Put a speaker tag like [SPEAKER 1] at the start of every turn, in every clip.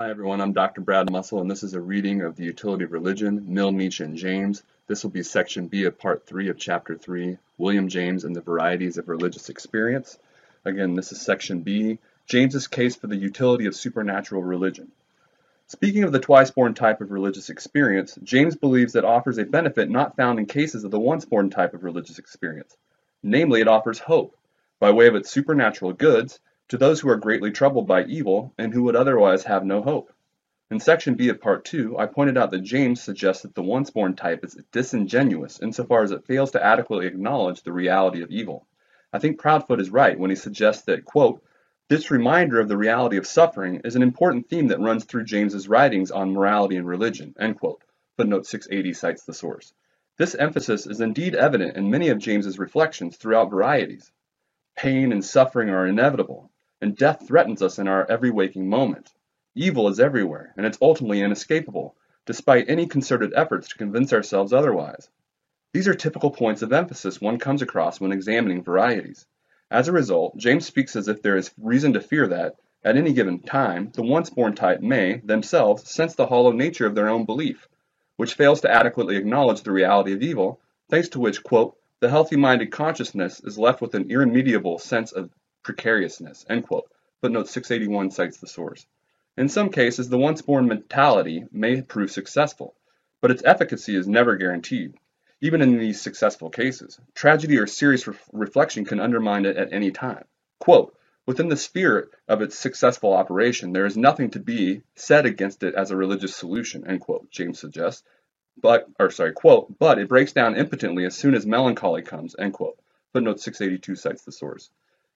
[SPEAKER 1] Hi everyone, I'm Dr. Brad Mussel, and this is a reading of The Utility of Religion, Mill, Nietzsche, and James. This will be section B of part 3 of chapter 3, William James and the Varieties of Religious Experience. Again, this is section B, James's case for the utility of supernatural religion. Speaking of the twice-born type of religious experience, James believes it offers a benefit not found in cases of the once-born type of religious experience. Namely, it offers hope, by way of its supernatural goods, to those who are greatly troubled by evil and who would otherwise have no hope. In section B of part 2, I pointed out that James suggests that the once-born type is disingenuous insofar as it fails to adequately acknowledge the reality of evil. I think Proudfoot is right when he suggests that, quote, this reminder of the reality of suffering is an important theme that runs through James's writings on morality and religion, end quote. Footnote 680 cites the source. This emphasis is indeed evident in many of James's reflections throughout Varieties. Pain and suffering are inevitable, and death threatens us in our every waking moment. Evil is everywhere, and it's ultimately inescapable, despite any concerted efforts to convince ourselves otherwise. These are typical points of emphasis one comes across when examining Varieties. As a result, James speaks as if there is reason to fear that, at any given time, the once-born type may, themselves, sense the hollow nature of their own belief, which fails to adequately acknowledge the reality of evil, thanks to which, quote, the healthy-minded consciousness is left with an irremediable sense of precariousness, end quote. Footnote 681 cites the source. In some cases, the once-born mentality may prove successful, but its efficacy is never guaranteed. Even in these successful cases, tragedy or serious reflection can undermine it at any time. Quote, within the sphere of its successful operation, there is nothing to be said against it as a religious solution, end quote, James suggests. Quote, but it breaks down impotently as soon as melancholy comes, end quote. Footnote 682 cites the source.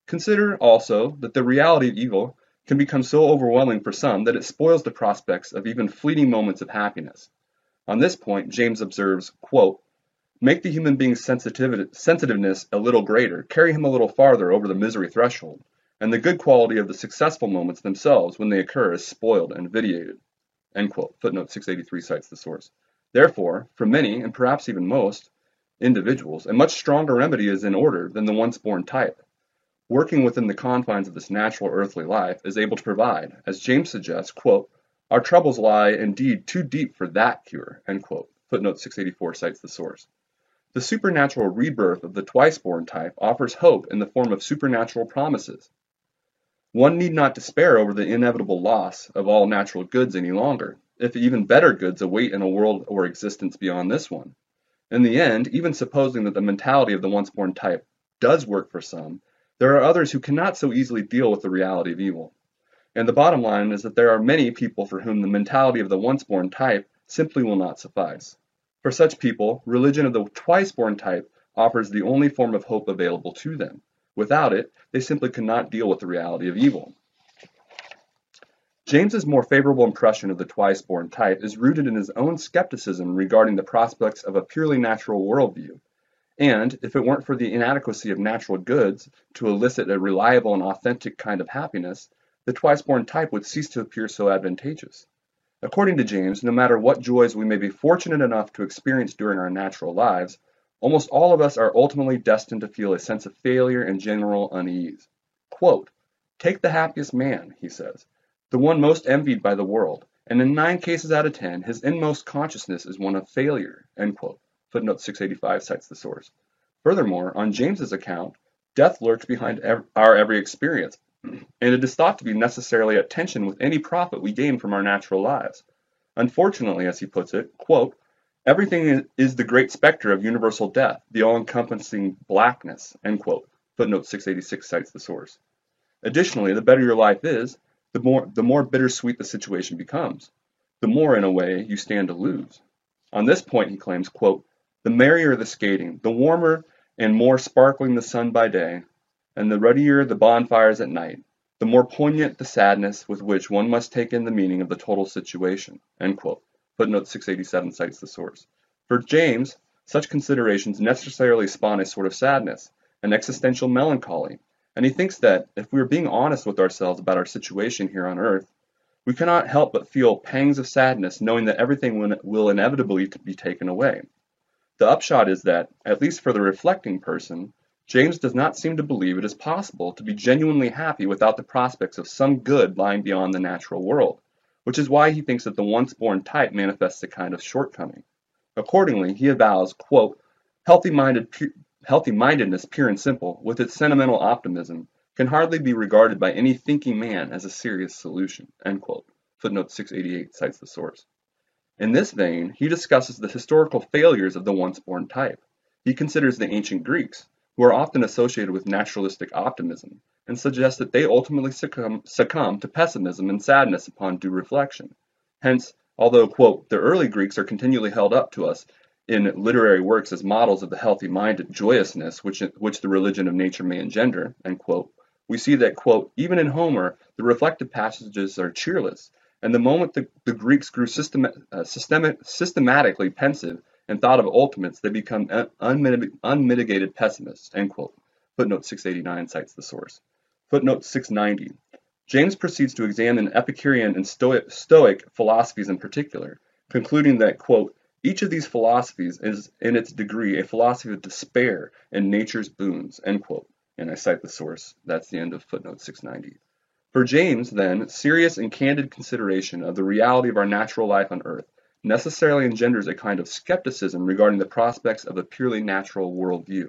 [SPEAKER 1] Consider also that the reality of evil can become so overwhelming for some that it spoils the prospects of even fleeting moments of happiness. On this point, James observes, quote, make the human being's sensitiveness a little greater, carry him a little farther over the misery threshold, and the good quality of the successful moments themselves when they occur is spoiled and vitiated. End quote. Footnote 683 cites the source. Therefore, for many, and perhaps even most, individuals, a much stronger remedy is in order than the once-born type. Working within the confines of this natural earthly life is able to provide, as James suggests, quote, our troubles lie indeed too deep for that cure, end quote. Footnote 684 cites the source. The supernatural rebirth of the twice-born type offers hope in the form of supernatural promises. One need not despair over the inevitable loss of all natural goods any longer, if even better goods await in a world or existence beyond this one. In the end, even supposing that the mentality of the once-born type does work for some, there are others who cannot so easily deal with the reality of evil. And the bottom line is that there are many people for whom the mentality of the once-born type simply will not suffice. For such people, religion of the twice-born type offers the only form of hope available to them. Without it, they simply cannot deal with the reality of evil. James's more favorable impression of the twice-born type is rooted in his own skepticism regarding the prospects of a purely natural worldview. And, if it weren't for the inadequacy of natural goods to elicit a reliable and authentic kind of happiness, the twice-born type would cease to appear so advantageous. According to James, no matter what joys we may be fortunate enough to experience during our natural lives, almost all of us are ultimately destined to feel a sense of failure and general unease. Quote, take the happiest man, he says, the one most envied by the world, and in 9 cases out of 10, his inmost consciousness is one of failure, end quote. Footnote 685 cites the source. Furthermore, on James's account, death lurks behind our every experience, and it is thought to be necessarily at tension with any profit we gain from our natural lives. Unfortunately, as he puts it, quote, everything is the great specter of universal death, the all-encompassing blackness, end quote. Footnote 686 cites the source. Additionally, the better your life is, the more bittersweet the situation becomes. The more, in a way, you stand to lose. On this point, he claims, quote, the merrier the skating, the warmer and more sparkling the sun by day, and the ruddier the bonfires at night, the more poignant the sadness with which one must take in the meaning of the total situation, end quote. Footnote 687 cites the source. For James, such considerations necessarily spawn a sort of sadness, an existential melancholy, and he thinks that, if we are being honest with ourselves about our situation here on earth, we cannot help but feel pangs of sadness knowing that everything will inevitably be taken away. The upshot is that, at least for the reflecting person, James does not seem to believe it is possible to be genuinely happy without the prospects of some good lying beyond the natural world, which is why he thinks that the once-born type manifests a kind of shortcoming. Accordingly, he avows, quote, healthy-mindedness pure and simple, with its sentimental optimism, can hardly be regarded by any thinking man as a serious solution, end quote. Footnote 688 cites the source. In this vein, he discusses the historical failures of the once-born type. He considers the ancient Greeks, who are often associated with naturalistic optimism, and suggests that they ultimately succumb to pessimism and sadness upon due reflection. Hence, although, quote, the early Greeks are continually held up to us in literary works as models of the healthy-minded joyousness which the religion of nature may engender, end quote, we see that, quote, even in Homer, the reflective passages are cheerless, and the moment the Greeks grew systematically pensive and thought of ultimates, they become unmitigated pessimists, end quote. Footnote 689 cites the source. Footnote 690. James proceeds to examine Epicurean and Stoic philosophies in particular, concluding that, quote, each of these philosophies is in its degree a philosophy of despair and nature's boons, end quote. And I cite the source. That's the end of footnote 690. For James, then, serious and candid consideration of the reality of our natural life on earth necessarily engenders a kind of skepticism regarding the prospects of a purely natural worldview.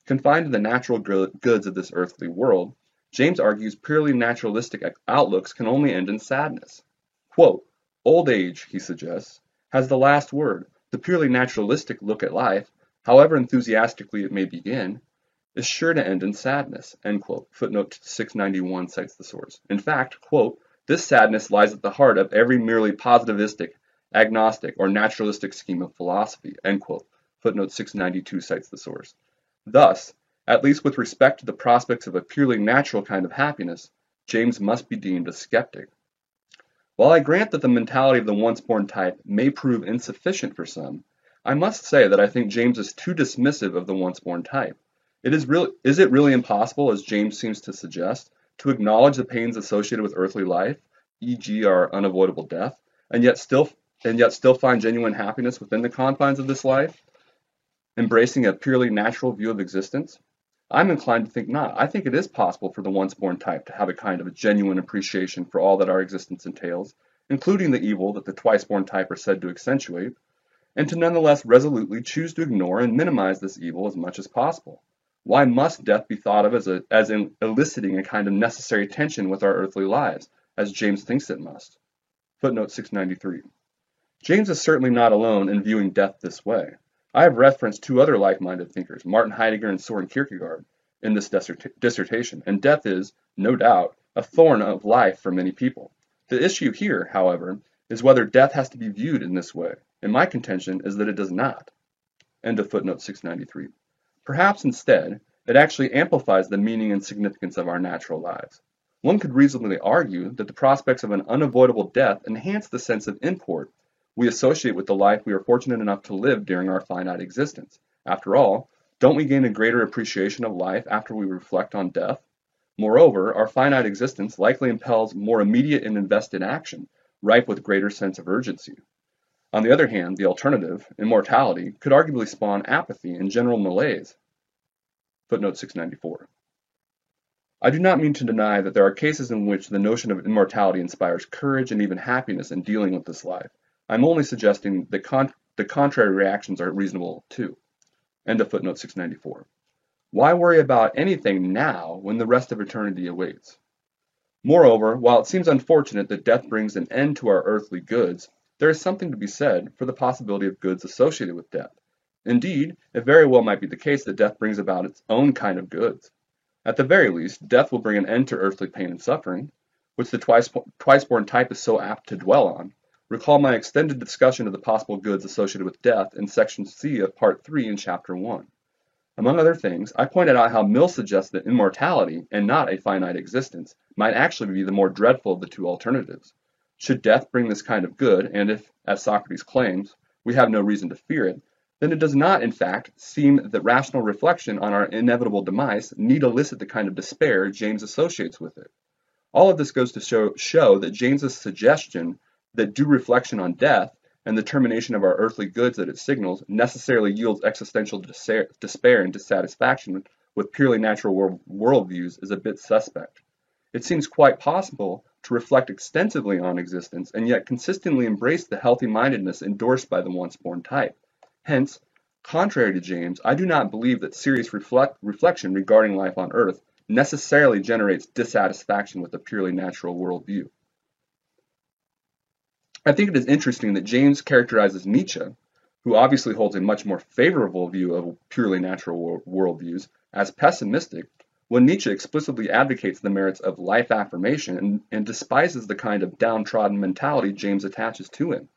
[SPEAKER 1] Confined to the natural goods of this earthly world, James argues purely naturalistic outlooks can only end in sadness. Quote, old age, he suggests, has the last word. The purely naturalistic look at life, however enthusiastically it may begin, is sure to end in sadness, end quote. Footnote 691 cites the source. In fact, quote, this sadness lies at the heart of every merely positivistic, agnostic, or naturalistic scheme of philosophy, end quote. Footnote 692 cites the source. Thus, at least with respect to the prospects of a purely natural kind of happiness, James must be deemed a skeptic. While I grant that the mentality of the once-born type may prove insufficient for some, I must say that I think James is too dismissive of the once-born type. Is it really impossible, as James seems to suggest, to acknowledge the pains associated with earthly life, e.g. our unavoidable death, and yet still find genuine happiness within the confines of this life, embracing a purely natural view of existence? I'm inclined to think not. I think it is possible for the once-born type to have a kind of a genuine appreciation for all that our existence entails, including the evil that the twice-born type are said to accentuate, and to nonetheless resolutely choose to ignore and minimize this evil as much as possible. Why must death be thought of as eliciting a kind of necessary tension with our earthly lives, as James thinks it must? Footnote 693. James is certainly not alone in viewing death this way. I have referenced two other like-minded thinkers, Martin Heidegger and Soren Kierkegaard, in this dissertation, and death is, no doubt, a thorn of life for many people. The issue here, however, is whether death has to be viewed in this way, and my contention is that it does not. End of footnote 693. Perhaps instead, it actually amplifies the meaning and significance of our natural lives. One could reasonably argue that the prospects of an unavoidable death enhance the sense of import we associate with the life we are fortunate enough to live during our finite existence. After all, don't we gain a greater appreciation of life after we reflect on death? Moreover, our finite existence likely impels more immediate and invested action, ripe with greater sense of urgency. On the other hand, the alternative, immortality, could arguably spawn apathy and general malaise. Footnote 694. I do not mean to deny that there are cases in which the notion of immortality inspires courage and even happiness in dealing with this life. I'm only suggesting that the contrary reactions are reasonable too. End of footnote 694. Why worry about anything now when the rest of eternity awaits? Moreover, while it seems unfortunate that death brings an end to our earthly goods, there is something to be said for the possibility of goods associated with death. Indeed, it very well might be the case that death brings about its own kind of goods. At the very least, death will bring an end to earthly pain and suffering, which the twice-born type is so apt to dwell on. Recall my extended discussion of the possible goods associated with death in section C of part 3 in chapter 1. Among other things, I pointed out how Mill suggests that immortality, and not a finite existence, might actually be the more dreadful of the two alternatives. Should death bring this kind of good, and if, as Socrates claims, we have no reason to fear it, then it does not, in fact, seem that rational reflection on our inevitable demise need elicit the kind of despair James associates with it. All of this goes to show that James's suggestion that due reflection on death and the termination of our earthly goods that it signals necessarily yields existential despair and dissatisfaction with purely natural worldviews is a bit suspect. It seems quite possible to reflect extensively on existence and yet consistently embrace the healthy-mindedness endorsed by the once-born type. Hence, contrary to James, I do not believe that serious reflection regarding life on Earth necessarily generates dissatisfaction with a purely natural worldview. I think it is interesting that James characterizes Nietzsche, who obviously holds a much more favorable view of purely natural worldviews, as pessimistic, when Nietzsche explicitly advocates the merits of life affirmation and despises the kind of downtrodden mentality James attaches to him.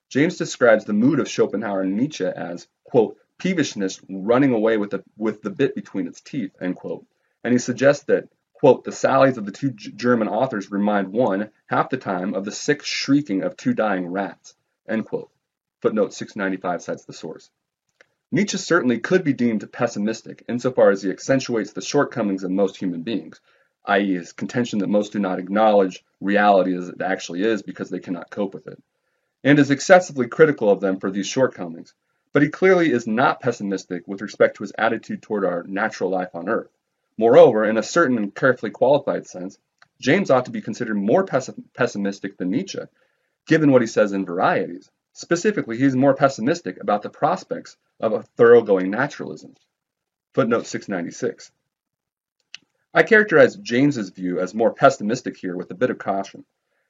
[SPEAKER 1] James describes the mood of Schopenhauer and Nietzsche as, quote, peevishness running away with the bit between its teeth, end quote, and he suggests that, quote, the sallies of the two German authors remind one, half the time, of the sick shrieking of two dying rats, end quote. Footnote 695 cites the source. Nietzsche certainly could be deemed pessimistic insofar as he accentuates the shortcomings of most human beings, i.e. his contention that most do not acknowledge reality as it actually is because they cannot cope with it, and is excessively critical of them for these shortcomings. But he clearly is not pessimistic with respect to his attitude toward our natural life on Earth. Moreover, in a certain and carefully qualified sense, James ought to be considered more pessimistic than Nietzsche, given what he says in Varieties. Specifically, he is more pessimistic about the prospects of a thoroughgoing naturalism. Footnote 696. I characterize James's view as more pessimistic here with a bit of caution,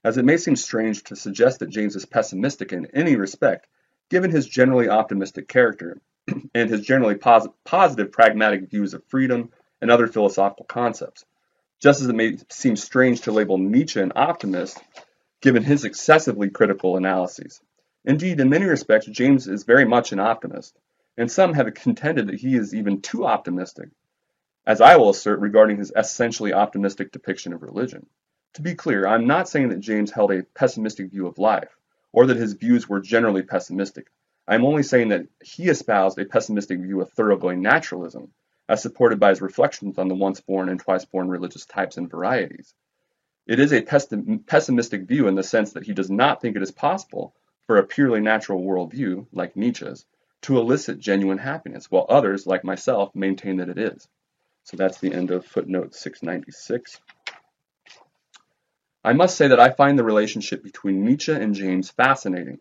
[SPEAKER 1] as it may seem strange to suggest that James is pessimistic in any respect, given his generally optimistic character and his generally positive pragmatic views of freedom and other philosophical concepts, just as it may seem strange to label Nietzsche an optimist, given his excessively critical analyses. Indeed, in many respects, James is very much an optimist, and some have contended that he is even too optimistic, as I will assert regarding his essentially optimistic depiction of religion. To be clear, I'm not saying that James held a pessimistic view of life, or that his views were generally pessimistic. I'm only saying that he espoused a pessimistic view of thoroughgoing naturalism, as supported by his reflections on the once-born and twice-born religious types and varieties. It is a pessimistic view in the sense that he does not think it is possible for a purely natural worldview, like Nietzsche's, to elicit genuine happiness, while others, like myself, maintain that it is. So that's the end of footnote 696. I must say that I find the relationship between Nietzsche and James fascinating,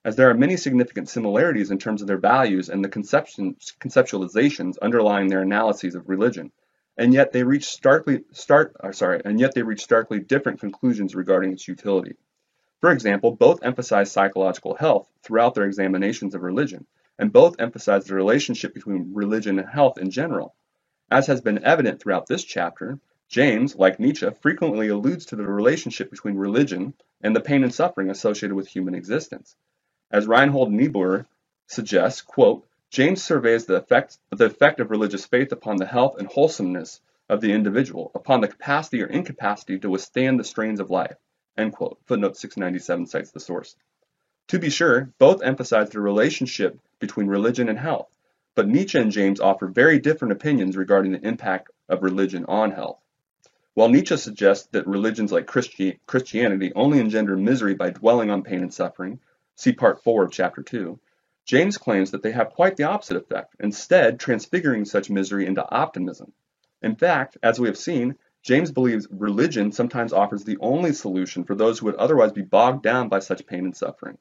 [SPEAKER 1] as there are many significant similarities in terms of their values and the conceptualizations underlying their analyses of religion, and yet they reach starkly different conclusions regarding its utility. For example, both emphasize psychological health throughout their examinations of religion, and both emphasize the relationship between religion and health in general. As has been evident throughout this chapter, James, like Nietzsche, frequently alludes to the relationship between religion and the pain and suffering associated with human existence. As Reinhold Niebuhr suggests, quote, James surveys the effect of religious faith upon the health and wholesomeness of the individual, upon the capacity or incapacity to withstand the strains of life, end quote. Footnote 697 cites the source. To be sure, both emphasize the relationship between religion and health, but Nietzsche and James offer very different opinions regarding the impact of religion on health. While Nietzsche suggests that religions like Christianity only engender misery by dwelling on pain and suffering, see part 4 of chapter 2, James claims that they have quite the opposite effect, instead transfiguring such misery into optimism. In fact, as we have seen, James believes religion sometimes offers the only solution for those who would otherwise be bogged down by such pain and suffering.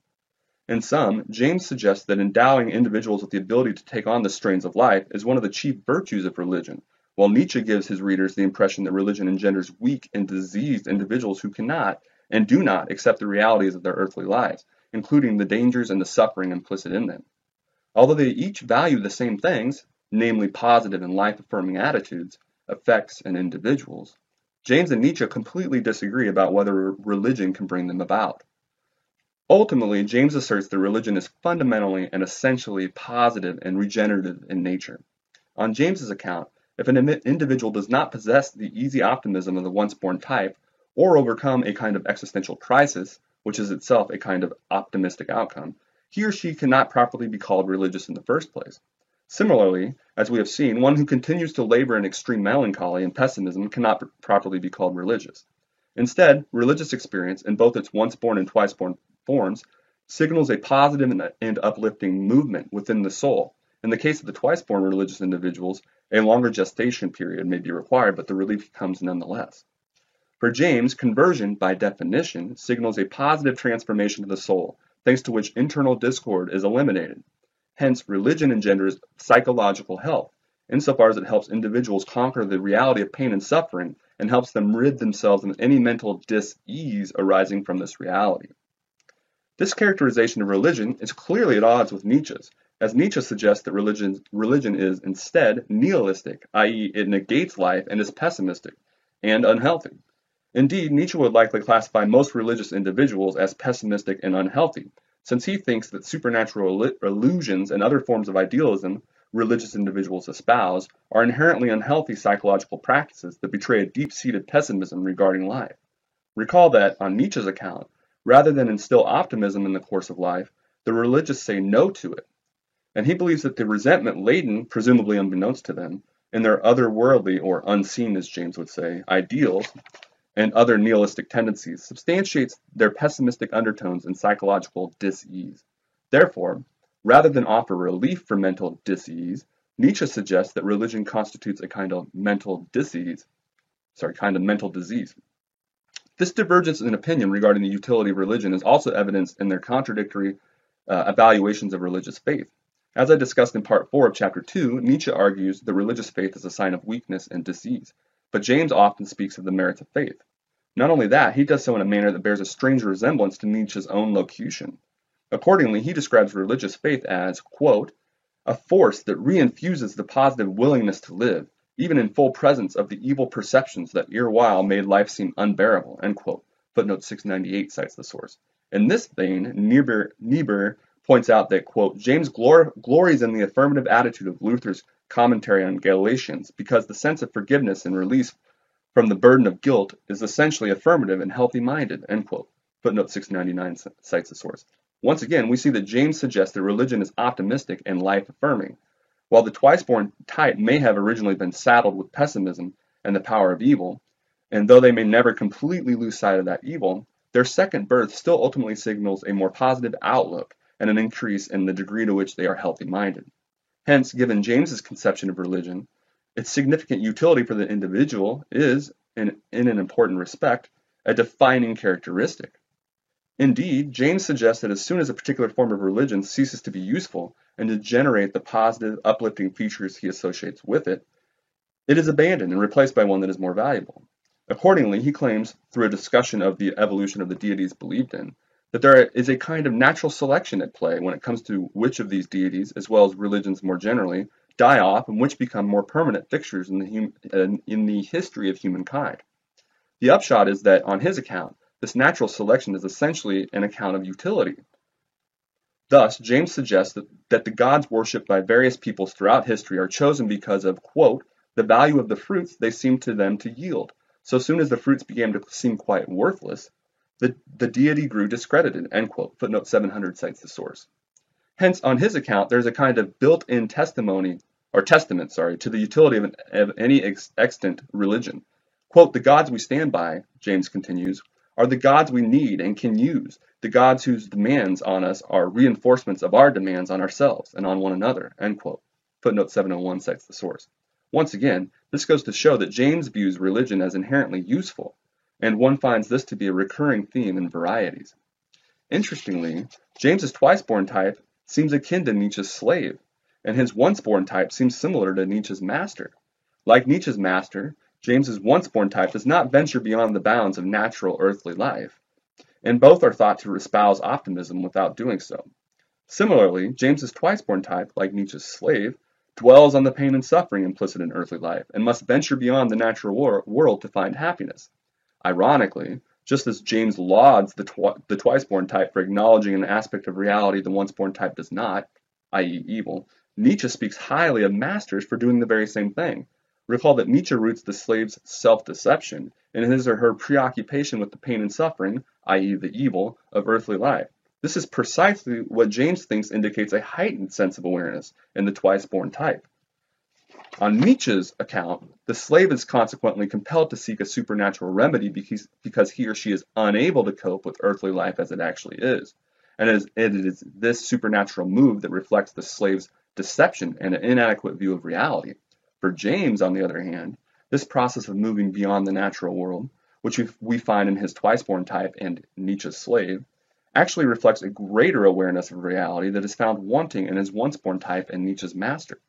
[SPEAKER 1] In sum, James suggests that endowing individuals with the ability to take on the strains of life is one of the chief virtues of religion, while Nietzsche gives his readers the impression that religion engenders weak and diseased individuals who cannot and do not accept the realities of their earthly lives, including the dangers and the suffering implicit in them. Although they each value the same things, namely positive and life-affirming attitudes, effects, and individuals, James and Nietzsche completely disagree about whether religion can bring them about. Ultimately, James asserts that religion is fundamentally and essentially positive and regenerative in nature. On James's account, if an individual does not possess the easy optimism of the once-born type, or overcome a kind of existential crisis, which is itself a kind of optimistic outcome, he or she cannot properly be called religious in the first place. Similarly, as we have seen, one who continues to labor in extreme melancholy and pessimism cannot properly be called religious. Instead, religious experience, in both its once-born and twice-born forms, signals a positive and uplifting movement within the soul. In the case of the twice-born religious individuals, a longer gestation period may be required, but the relief comes nonetheless. For James, conversion, by definition, signals a positive transformation of the soul, thanks to which internal discord is eliminated. Hence, religion engenders psychological health, insofar as it helps individuals conquer the reality of pain and suffering and helps them rid themselves of any mental dis-ease arising from this reality. This characterization of religion is clearly at odds with Nietzsche's, as Nietzsche suggests that religion is instead nihilistic, i.e., it negates life and is pessimistic and unhealthy. Indeed, Nietzsche would likely classify most religious individuals as pessimistic and unhealthy, since he thinks that supernatural illusions and other forms of idealism religious individuals espouse are inherently unhealthy psychological practices that betray a deep-seated pessimism regarding life. Recall that, on Nietzsche's account, rather than instill optimism in the course of life, the religious say no to it. And he believes that the resentment laden, presumably unbeknownst to them, in their otherworldly, or unseen as James would say, ideals, and other nihilistic tendencies substantiates their pessimistic undertones and psychological dis-ease. Therefore, rather than offer relief for mental dis-ease, Nietzsche suggests that religion constitutes a kind of mental disease. This divergence in opinion regarding the utility of religion is also evidenced in their contradictory evaluations of religious faith. As I discussed in part 4 of chapter 2, Nietzsche argues that religious faith is a sign of weakness and disease, but James often speaks of the merits of faith. Not only that, he does so in a manner that bears a strange resemblance to Nietzsche's own locution. Accordingly, he describes religious faith as, quote, a force that reinfuses the positive willingness to live, even in full presence of the evil perceptions that erewhile made life seem unbearable, end quote. Footnote 698 cites the source. In this vein, Niebuhr points out that, quote, James glories in the affirmative attitude of Luther's commentary on Galatians because the sense of forgiveness and release from the burden of guilt is essentially affirmative and healthy-minded, end quote. Footnote 699 cites the source. Once again, we see that James suggests that religion is optimistic and life-affirming. While the twice-born type may have originally been saddled with pessimism and the power of evil, and though they may never completely lose sight of that evil, their second birth still ultimately signals a more positive outlook and an increase in the degree to which they are healthy-minded. Hence, given James's conception of religion, its significant utility for the individual is, in an important respect, a defining characteristic. Indeed, James suggests that as soon as a particular form of religion ceases to be useful and to generate the positive, uplifting features he associates with it, it is abandoned and replaced by one that is more valuable. Accordingly, he claims, through a discussion of the evolution of the deities believed in, that there is a kind of natural selection at play when it comes to which of these deities, as well as religions more generally, die off and which become more permanent fixtures in the history of humankind. The upshot is that, on his account, this natural selection is essentially an account of utility. Thus, James suggests that the gods worshipped by various peoples throughout history are chosen because of, quote, the value of the fruits they seem to them to yield. So soon as the fruits began to seem quite worthless, the deity grew discredited, end quote. Footnote 700 cites the source. Hence, on his account, there is a kind of built-in testament to the utility of any extant religion. Quote, the gods we stand by, James continues, are the gods we need and can use, the gods whose demands on us are reinforcements of our demands on ourselves and on one another, end quote. Footnote 701 cites the source. Once again, this goes to show that James views religion as inherently useful, and one finds this to be a recurring theme in Varieties. Interestingly, James's twice-born type seems akin to Nietzsche's slave, and his once-born type seems similar to Nietzsche's master. Like Nietzsche's master, James's once-born type does not venture beyond the bounds of natural earthly life, and both are thought to espouse optimism without doing so. Similarly, James's twice-born type, like Nietzsche's slave, dwells on the pain and suffering implicit in earthly life, and must venture beyond the natural world to find happiness. Ironically, just as James lauds the twice-born type for acknowledging an aspect of reality the once-born type does not, i.e. evil, Nietzsche speaks highly of masters for doing the very same thing. Recall that Nietzsche roots the slave's self-deception in his or her preoccupation with the pain and suffering, i.e. the evil, of earthly life. This is precisely what James thinks indicates a heightened sense of awareness in the twice-born type. On Nietzsche's account, the slave is consequently compelled to seek a supernatural remedy because he or she is unable to cope with earthly life as it actually is. And it is this supernatural move that reflects the slave's deception and an inadequate view of reality. For James, on the other hand, this process of moving beyond the natural world which we find in his twice-born type and Nietzsche's slave, actually reflects a greater awareness of reality that is found wanting in his once-born type and Nietzsche's master.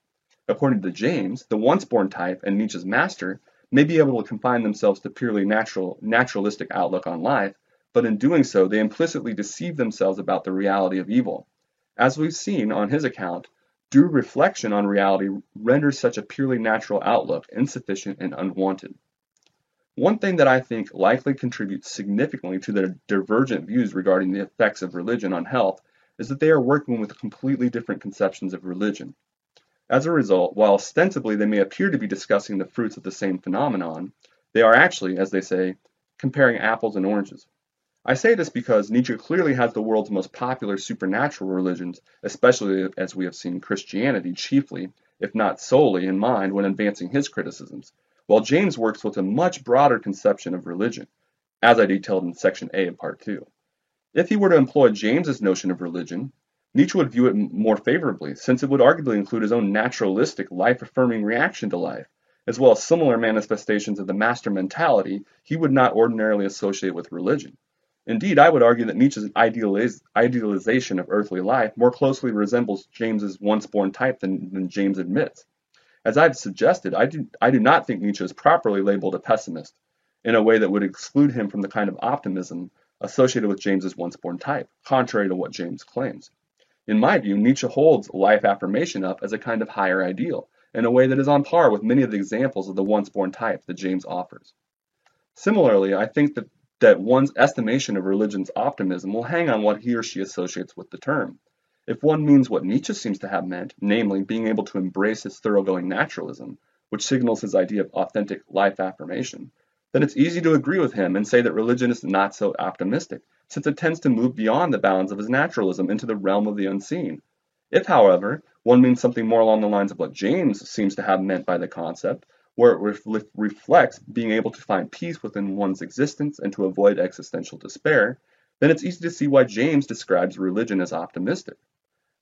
[SPEAKER 1] According to James, the once-born type and Nietzsche's master may be able to confine themselves to purely naturalistic outlook on life, but in doing so, they implicitly deceive themselves about the reality of evil. As we've seen on his account, due reflection on reality renders such a purely natural outlook insufficient and unwanted. One thing that I think likely contributes significantly to their divergent views regarding the effects of religion on health is that they are working with completely different conceptions of religion. As a result, while ostensibly they may appear to be discussing the fruits of the same phenomenon, they are actually, as they say, comparing apples and oranges. I say this because Nietzsche clearly has the world's most popular supernatural religions, especially as we have seen Christianity chiefly, if not solely, in mind when advancing his criticisms, while James works with a much broader conception of religion, as I detailed in section A of part 2. If he were to employ James's notion of religion, Nietzsche would view it more favorably, since it would arguably include his own naturalistic, life-affirming reaction to life, as well as similar manifestations of the master mentality he would not ordinarily associate with religion. Indeed, I would argue that Nietzsche's idealization of earthly life more closely resembles James's once-born type than James admits. As I've suggested, I do not think Nietzsche is properly labeled a pessimist, in a way that would exclude him from the kind of optimism associated with James's once-born type, contrary to what James claims. In my view, Nietzsche holds life affirmation up as a kind of higher ideal, in a way that is on par with many of the examples of the once-born type that James offers. Similarly, I think that one's estimation of religion's optimism will hang on what he or she associates with the term. If one means what Nietzsche seems to have meant, namely being able to embrace his thoroughgoing naturalism, which signals his idea of authentic life affirmation, then it's easy to agree with him and say that religion is not so optimistic, since it tends to move beyond the bounds of his naturalism into the realm of the unseen. If, however, one means something more along the lines of what James seems to have meant by the concept, where it reflects being able to find peace within one's existence and to avoid existential despair, then it's easy to see why James describes religion as optimistic.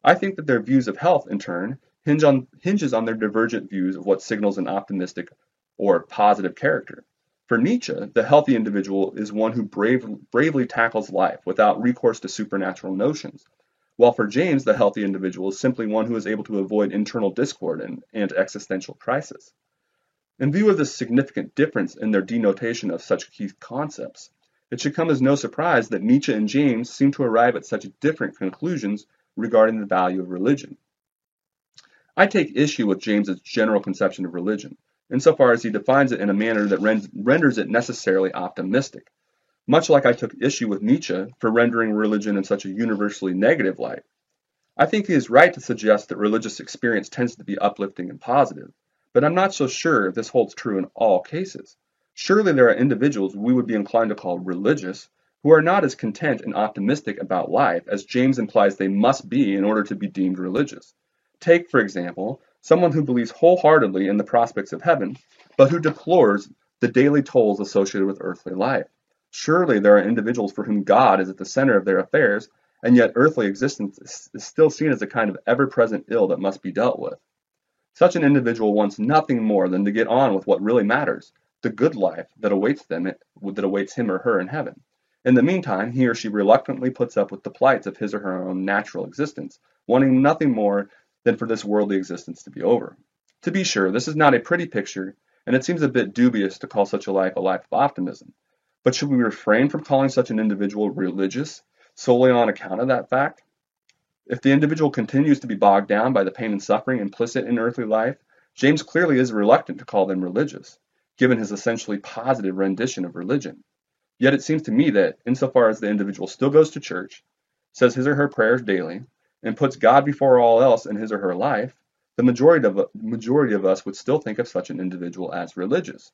[SPEAKER 1] I think that their views of health, in turn, hinges on their divergent views of what signals an optimistic or positive character. For Nietzsche, the healthy individual is one who bravely tackles life without recourse to supernatural notions, while for James, the healthy individual is simply one who is able to avoid internal discord and existential crisis. In view of this significant difference in their denotation of such key concepts, it should come as no surprise that Nietzsche and James seem to arrive at such different conclusions regarding the value of religion. I take issue with James's general conception of religion, insofar as he defines it in a manner that renders it necessarily optimistic, much like I took issue with Nietzsche for rendering religion in such a universally negative light. I think he is right to suggest that religious experience tends to be uplifting and positive, but I'm not so sure this holds true in all cases. Surely there are individuals we would be inclined to call religious who are not as content and optimistic about life as James implies they must be in order to be deemed religious. Take, for example, someone who believes wholeheartedly in the prospects of heaven, but who deplores the daily tolls associated with earthly life. Surely there are individuals for whom God is at the center of their affairs, and yet earthly existence is still seen as a kind of ever-present ill that must be dealt with. Such an individual wants nothing more than to get on with what really matters, the good life that awaits him or her in heaven. In the meantime, he or she reluctantly puts up with the plights of his or her own natural existence, wanting nothing more than for this worldly existence to be over. To be sure, this is not a pretty picture, and it seems a bit dubious to call such a life of optimism. But should we refrain from calling such an individual religious solely on account of that fact? If the individual continues to be bogged down by the pain and suffering implicit in earthly life, James clearly is reluctant to call them religious, given his essentially positive rendition of religion. Yet it seems to me that, insofar as the individual still goes to church, says his or her prayers daily, and puts God before all else in his or her life, the majority of us would still think of such an individual as religious.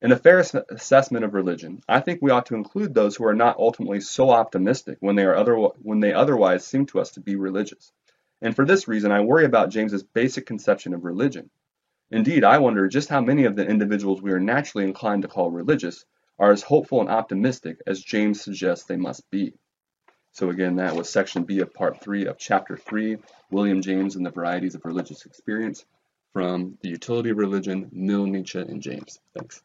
[SPEAKER 1] In a fair assessment of religion, I think we ought to include those who are not ultimately so optimistic when they otherwise seem to us to be religious. And for this reason, I worry about James's basic conception of religion. Indeed, I wonder just how many of the individuals we are naturally inclined to call religious are as hopeful and optimistic as James suggests they must be. So again, that was section B of part 3 of chapter 3, William James and the Varieties of Religious Experience, from The Utility of Religion, Mill, Nietzsche, and James. Thanks.